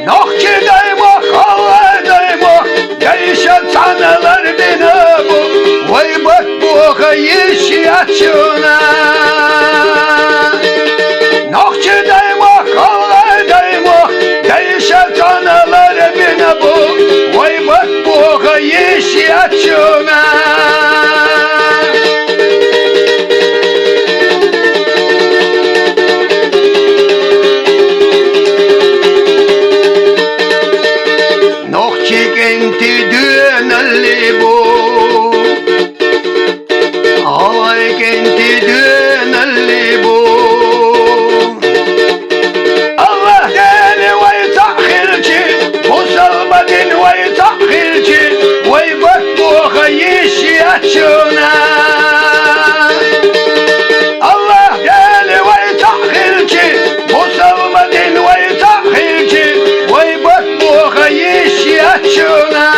Nokçidayma kalladayma Yaşat sanalar beni bu Vay bak bu kayış yaşına Nokçidayma kalladayma Yaşat sanalar beni bu Vay bak bu kayış yaşına Nokçik enti düğünelli bu Ay enti düğünelli bu Allah deli vay tahhilci Bu salmadin vay tahhilci Vay bak bu kayış yaşına Allah deli vay tahhilci Bu salmadin vay tahhilci Vay bak bu kayış yaşına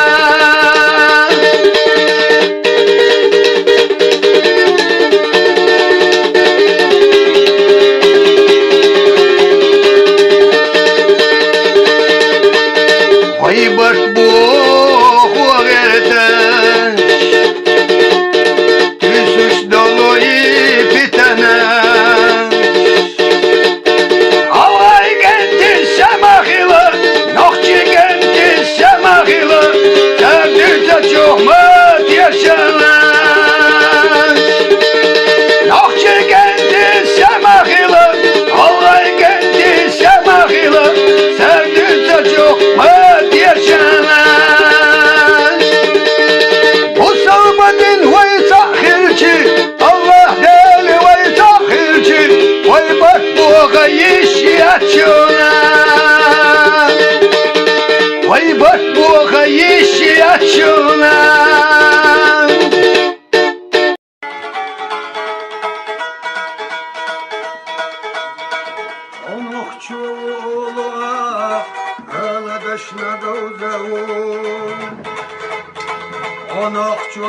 Onokçu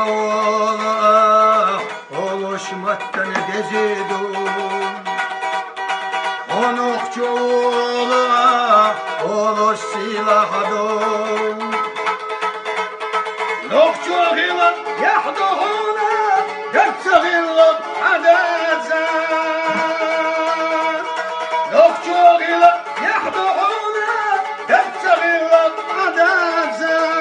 oluşmaktan gezidum. Onokçu oluş silahadum. Nokçu hila yahduhuna götçüğillik adazan. Nokçu hila yahduhuna götçüğillik adazan.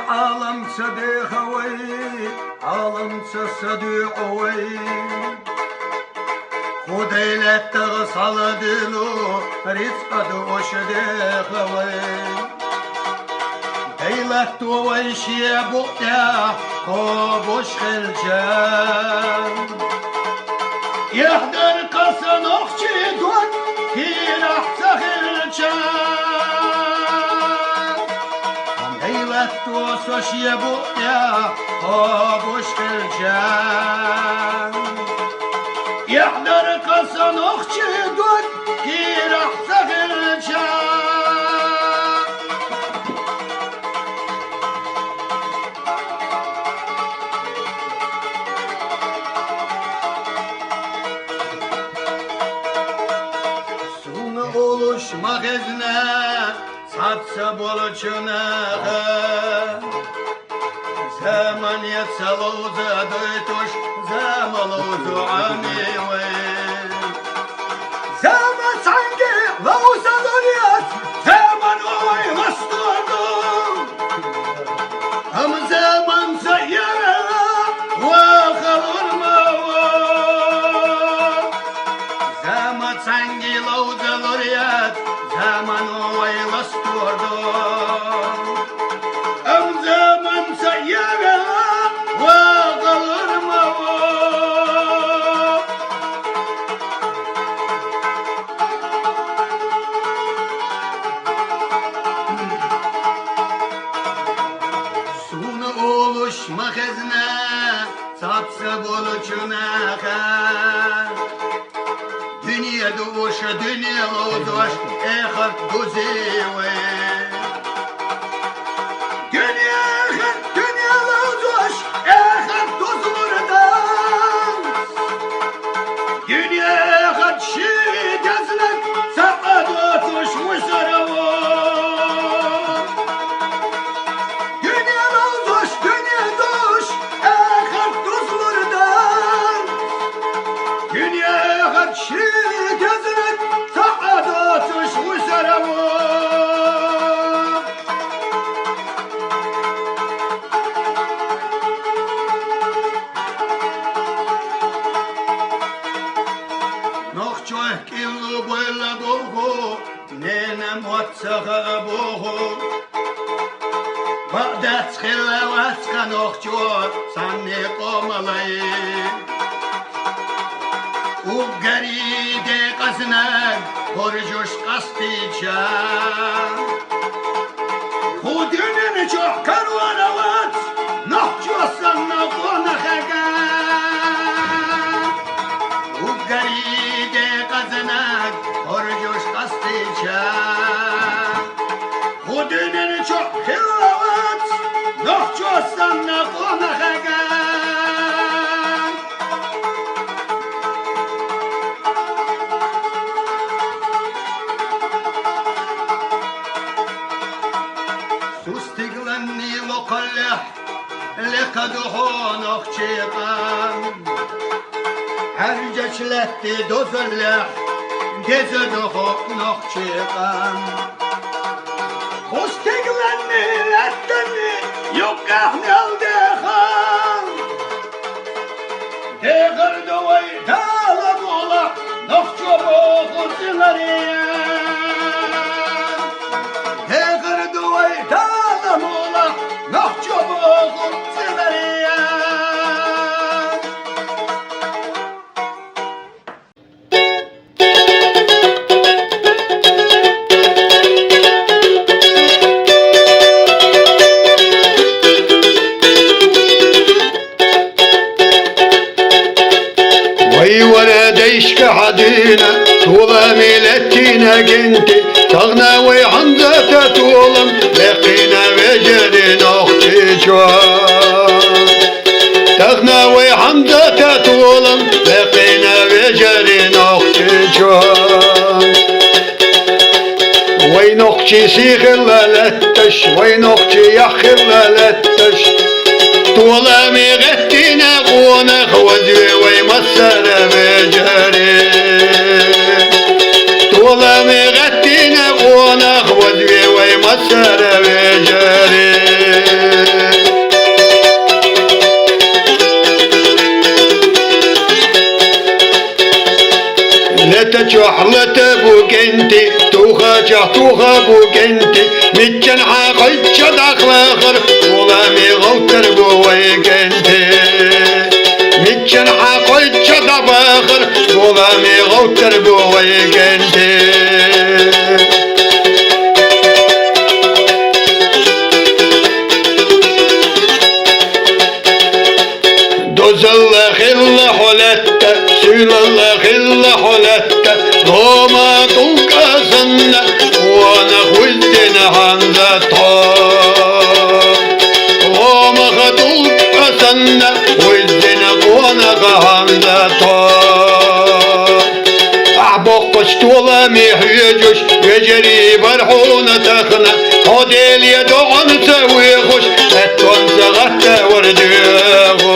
عالم صديق وي عالم صديق وي خدي لا تغصل دلو رزق دوش ديق وي ديلت ويش يا بقيا قبوش خلجان يحضر قصن اخشي دوت كي راح تخلجان توسوش يبقى قابوش خلجان يحضر قصن اخشي دود كي راح تخلجان سون oluş magazine satsa bolçuna zaman yatsaluza doytuş zamaluzu aniwe zaman sanki lauza doriyat zaman oy hasturdum am zaman sayyara ve kalurma zaman sanki lauza doriyat zaman oy hasturdum am zaman sayyara ve kalurma sunu oluşma hezne satsa boluçuna dünya duşa dünya loduş ehar duzewe بعدت خلوات خنوخجور سنی قوملی او گرید قزنگ پرجوش قصدی جان خودونن جوح کروانوات نخجو سنقو نخگان او گرید قزنگ پرجوش قصدی جان خودونن جوح کروانوات نخجو سنقو نخگان سوستيغلني لقلح لقدهون اخشيقان هرجش لتي دوزلح دزدهون اخشيقان سوستيغلني لتني يقحني الدخان دغر دوي دالب ولا نخشو بوغرزلريان دغر دوي دالب ولا نخشو بوغرزلريان وجنتي تغنى وحمزة تطولم لقينا وجرين أختي جوان تغنى وحمزة تطولم لقينا وجرين أختي جوان وين أختي سيخلا لتش وين أختي يخلا لتش طولا مغتنا قونا خوزي ويمسر بجري طولا مغتنا قونا خوزي ويمسر بجري لتجوح لتبوك انتي توخا بوك انتي متجن حاقل شدق لاخر طولا مغوتر بويك انتي متجن حاقل شدق لاخر طولا مغوتر بويك انتي دوز الله خلا حلتا سيل الله خلا حلتا روما طوكا سنة وانا خلتنا حمزة روما خطوكا سنة وزنا وانا حمزة أحبقش طولا ميحيجوش يجري برحونة تخنا هديل يدعون سويخوش اتون سغتا ورديخوش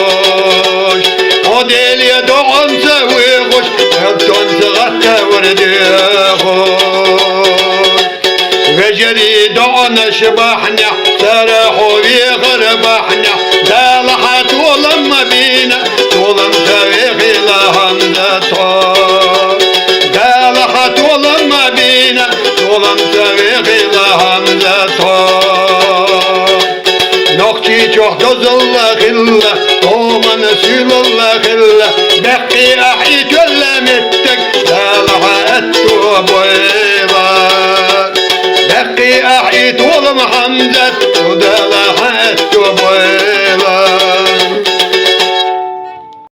هديل يدعون سويخوش اتون سغتا ورديخوش وجري دعون شبحنا سرحوا بيغربحنا دالحة طولم بينا طولم سويخي لهمزة طولم بينا طولم سويخي لهمزة نقشي جوح دوز الله خلا طوما نسيل الله